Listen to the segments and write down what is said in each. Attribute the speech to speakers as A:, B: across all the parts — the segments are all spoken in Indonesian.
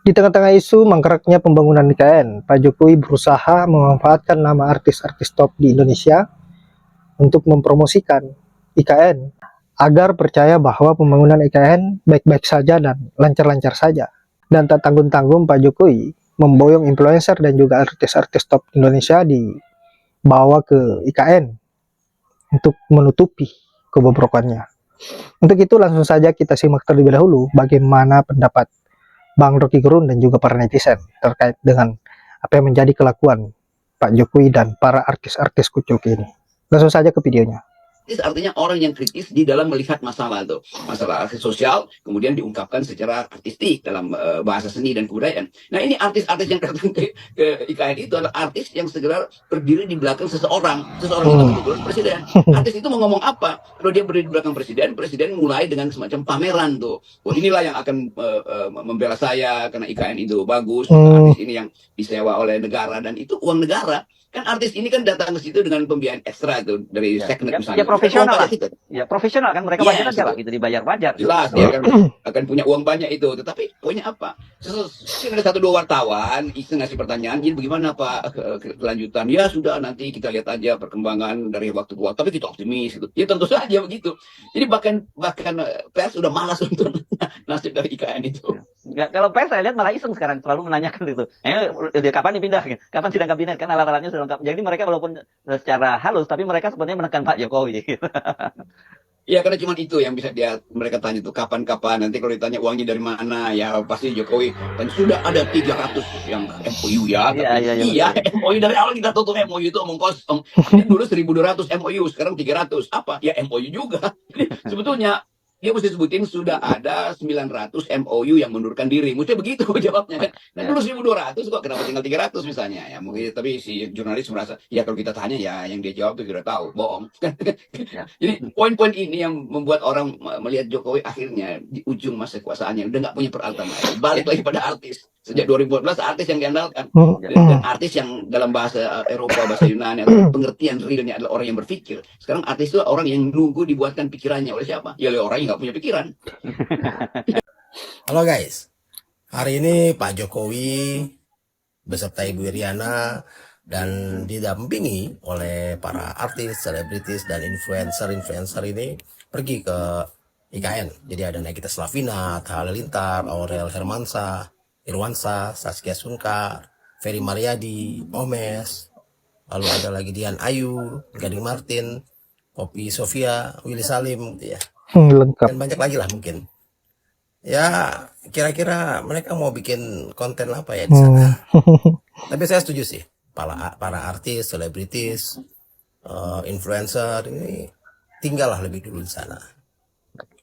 A: Di tengah-tengah isu mangkraknya pembangunan IKN, Pak Jokowi berusaha memanfaatkan nama artis-artis top di Indonesia untuk mempromosikan IKN agar percaya bahwa pembangunan IKN baik-baik saja dan lancar-lancar saja. Dan tak tanggung-tanggung Pak Jokowi memboyong influencer dan juga artis-artis top Indonesia dibawa ke IKN untuk menutupi kebobrokannya. Untuk itu langsung saja kita simak terlebih dahulu bagaimana pendapat Bang Rocky Gerung dan juga para netizen terkait dengan apa yang menjadi kelakuan Pak Jokowi dan para artis-artis kucuk ini. Langsung saja ke videonya.
B: Artinya orang yang kritis di dalam melihat masalah itu, masalah sosial, kemudian diungkapkan secara artistik dalam bahasa seni dan kebudayaan. Nah ini artis-artis yang datang ke IKN itu adalah artis yang segera berdiri di belakang seseorang itu kebetulan presiden. Artis itu mau ngomong apa? Kalau dia berdiri di belakang presiden, presiden mulai dengan semacam pameran tuh. Wah inilah yang akan membela saya karena IKN itu bagus. Artis ini yang disewa oleh negara dan itu uang negara. Kan artis ini kan datang ke situ dengan pembiayaan ekstra itu dari seknet misalnya.
C: Ya profesional lah. Ya profesional kan mereka wajar aja lah gitu dibayar wajar.
B: Jelas dia akan punya uang banyak itu. Tetapi poinnya apa? Ada satu dua wartawan iseng ngasih pertanyaan, jadi bagaimana Pak kelanjutan? Ya sudah nanti kita lihat aja perkembangan dari waktu ke waktu. Tapi kita optimis gitu. Ya tentu saja begitu. Jadi bahkan pers sudah malas untuk nasib dari IKN itu.
C: Ya, kalau pers saya lihat malah iseng sekarang selalu menanyakan itu. Kapan dipindah? Kapan sidang kabinet? Kan alat-alatnya sudah lengkap. Jadi mereka walaupun secara halus, tapi mereka sebenarnya menekan Pak Jokowi.
B: Ya karena cuma itu yang bisa mereka tanya tuh kapan-kapan. Nanti kalau ditanya uangnya dari mana, ya pasti Jokowi dan sudah ada 300 yang MOU ya. Iya, MOU dari awal kita tutup MOU itu omong kosong. Ini dulu 1.200 MOU, sekarang 300. Apa? Ya MOU juga. Jadi, sebetulnya dia mesti sebutin sudah ada 900 MOU yang mundurkan diri. Mesti begitu jawabnya kan. Dan dulu 1.200 kok kenapa tinggal 300 misalnya. Ya mungkin tapi si jurnalis merasa ya kalau kita tanya ya yang dia jawab itu sudah tahu, bohong. Jadi poin-poin ini yang membuat orang melihat Jokowi akhirnya di ujung masa kekuasaannya udah nggak punya peralatan lagi. Balik lagi pada artis. Sejak 2014 artis yang diandalkan. Dan artis yang dalam bahasa Eropa, bahasa Yunani, atau pengertian realnya adalah orang yang berpikir. Sekarang artis itu orang yang nunggu dibuatkan pikirannya oleh siapa? Ya oleh orang yang nggak punya pikiran.
D: Halo guys, hari ini Pak Jokowi beserta Ibu Iriana dan didampingi oleh para artis, selebritis, dan influencer ini pergi ke IKN. Jadi ada Nagita Slavina, Tha Halilintar, Aurel Hermansyah, Irwansyah, Saskia Sungkar, Ferry Maryadi, Omes, lalu ada lagi Dian Ayu, Gading Martin, Poppy Sofia, Willy Salim gitu ya.
A: Lengkap.
D: Dan banyak lagi lah mungkin. Ya kira-kira mereka mau bikin konten apa ya di sana. Tapi saya setuju sih, para artis, selebritis, influencer ini tinggallah lebih dulu di sana.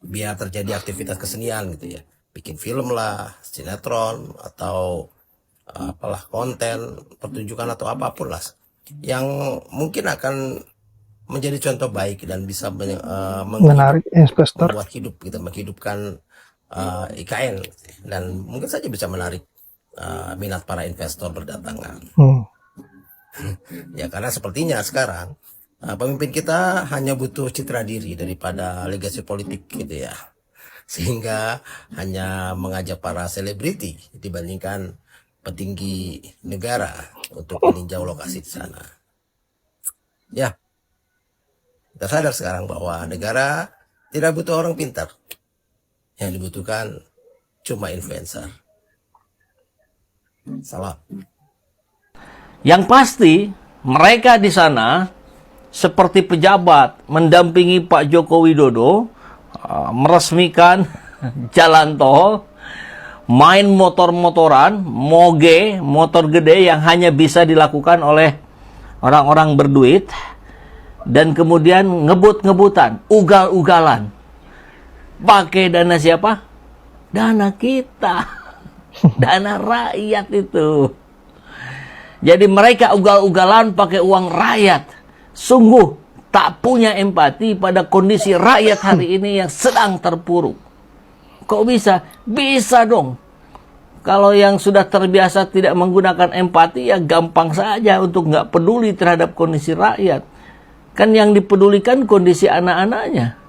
D: Biar terjadi aktivitas kesenian gitu ya. Bikin film lah, sinetron, atau apalah konten, pertunjukan atau apapun lah. Yang mungkin akan menjadi contoh baik dan bisa
A: menarik investor,
D: membuat hidup gitu, menghidupkan IKN dan mungkin saja bisa menarik minat para investor berdatangan. Ya karena sepertinya sekarang pemimpin kita hanya butuh citra diri daripada legasi politik gitu ya, sehingga hanya mengajak para selebriti dibandingkan petinggi negara untuk meninjau lokasi di sana. Ya, kita sadar sekarang bahwa negara tidak butuh orang pintar. Yang dibutuhkan cuma influencer. Salam.
E: Yang pasti mereka di sana seperti pejabat mendampingi Pak Joko Widodo meresmikan jalan tol, main motor-motoran, moge, motor gede yang hanya bisa dilakukan oleh orang-orang berduit, dan kemudian ngebut-ngebutan, ugal-ugalan. Pakai dana siapa? Dana kita. Dana rakyat itu. Jadi mereka ugal-ugalan pakai uang rakyat. Sungguh tak punya empati pada kondisi rakyat hari ini yang sedang terpuruk. Kok bisa? Bisa dong. Kalau yang sudah terbiasa tidak menggunakan empati, ya gampang saja untuk nggak peduli terhadap kondisi rakyat. Kan yang dipedulikan kondisi anak-anaknya.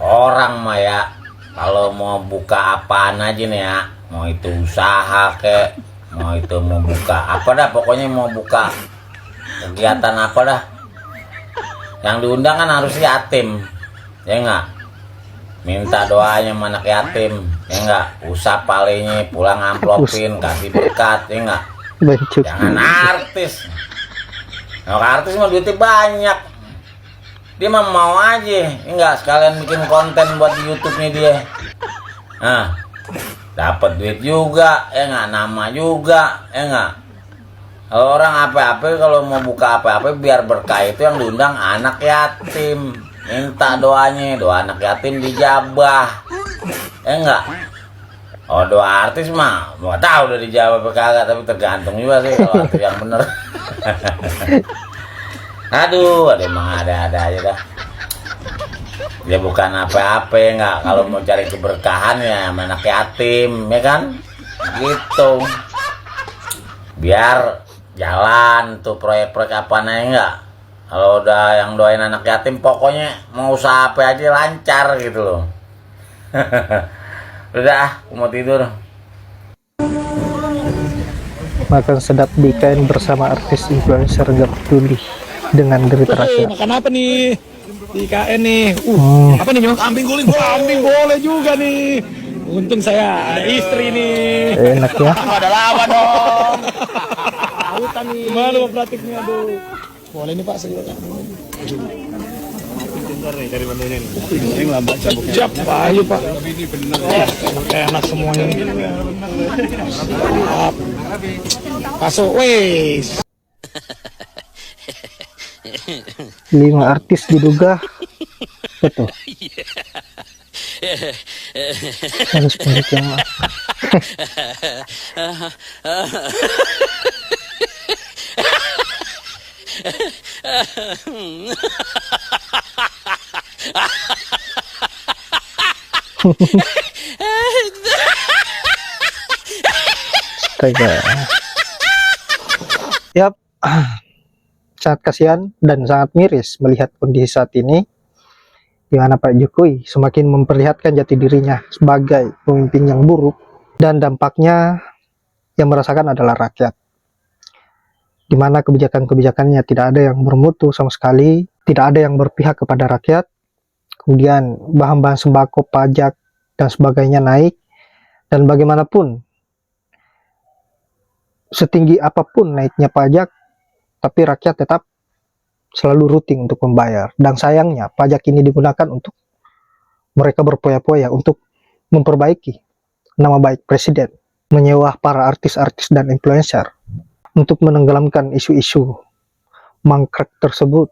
F: Orang mah ya, kalau mau buka apaan aja nih ya, mau itu usaha kek, mau itu mau buka apa dah, pokoknya mau buka kegiatan apa dah, yang diundang kan harus yatim, ya enggak? Minta doanya sama anak yatim, ya enggak? Usap palingnya, pulang amplopin, kasih berkat, ya enggak?
A: Bencuk.
F: Jangan artis. Nah, artis mah duitnya banyak. Dia mah mau aja, enggak sekalian bikin konten buat di YouTube-nya dia. Nah, dapat duit juga, ya enggak, nama juga, ya enggak. Kalau orang apa-apa, kalau mau buka apa-apa biar berkah itu yang diundang anak yatim. Minta doanya, doa anak yatim dijabah, ya enggak. Oh, doa artis mah nggak tahu udah dijawab apa kagak, tapi tergantung juga sih kalau artis yang bener. Aduh, emang ada aja dah. Dia bukan apa-apa ya enggak, kalau mau cari keberkahan ya sama anak yatim, ya kan? Gitu. Biar jalan tuh proyek-proyek apa nih enggak. Kalau udah yang doain anak yatim, pokoknya mau usaha apa aja lancar gitu loh. Udah, aku mau tidur.
A: Makan sedap di IKN bersama artis influencer gak peduli dengan derita rakyat.
G: Makan apa nih di IKN nih? Apa nih Nyong? Kambing guling. Kambing boleh juga nih. Untung saya ada istri nih.
A: Enak ya.
G: Ada lama dong. Autan nih. Gimana Pak praktiknya, aduh. Boleh nih Pak, silakan. Dari mana ini? Ini lambat cabuk. Siap, Pak. Ayo Pak. Ini benar. Enak semuanya nih. Masuk, wes.
A: 5 artis diduga. Betul. Harus penelitian maaf. Astaga. Yap, sangat kasihan dan sangat miris melihat kondisi saat ini di mana Pak Jokowi semakin memperlihatkan jati dirinya sebagai pemimpin yang buruk, dan dampaknya yang merasakan adalah rakyat, di mana kebijakan-kebijakannya tidak ada yang bermutu sama sekali, tidak ada yang berpihak kepada rakyat. Kemudian bahan-bahan sembako, pajak, dan sebagainya naik, dan bagaimanapun setinggi apapun naiknya pajak, tapi rakyat tetap selalu rutin untuk membayar. Dan sayangnya pajak ini digunakan untuk mereka berpoya-poya untuk memperbaiki nama baik presiden, menyewa para artis-artis dan influencer untuk menenggelamkan isu-isu mangkrak tersebut.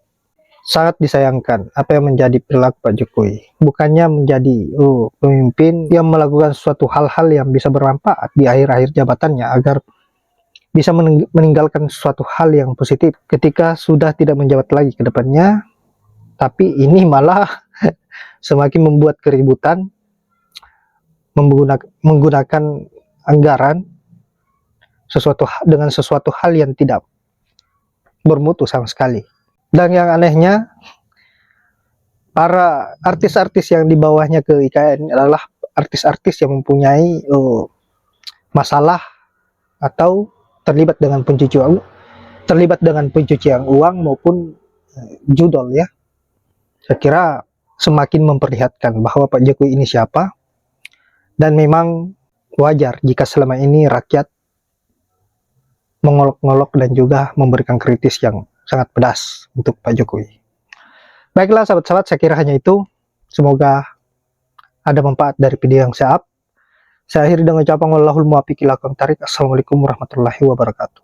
A: Sangat disayangkan apa yang menjadi perilaku Pak Jokowi. Bukannya menjadi pemimpin yang melakukan suatu hal-hal yang bisa bermanfaat di akhir-akhir jabatannya agar bisa meninggalkan suatu hal yang positif ketika sudah tidak menjabat lagi ke depannya, tapi ini malah semakin membuat keributan, menggunakan anggaran dengan sesuatu hal yang tidak bermutu sama sekali. Dan yang anehnya, para artis-artis yang di bawahnya ke IKN adalah artis-artis yang mempunyai masalah atau terlibat dengan pencucian uang maupun judol ya. Saya kira semakin memperlihatkan bahwa Pak Jokowi ini siapa, dan memang wajar jika selama ini rakyat mengolok-ngolok dan juga memberikan kritis yang sangat pedas untuk Pak Jokowi. Baiklah sahabat-sahabat, saya kira hanya itu. Semoga ada manfaat dari video yang saya up. Saya akhiri dengan ucapan wallahul muwaffiq ila aqwamit thoriq. Assalamualaikum warahmatullahi wabarakatuh.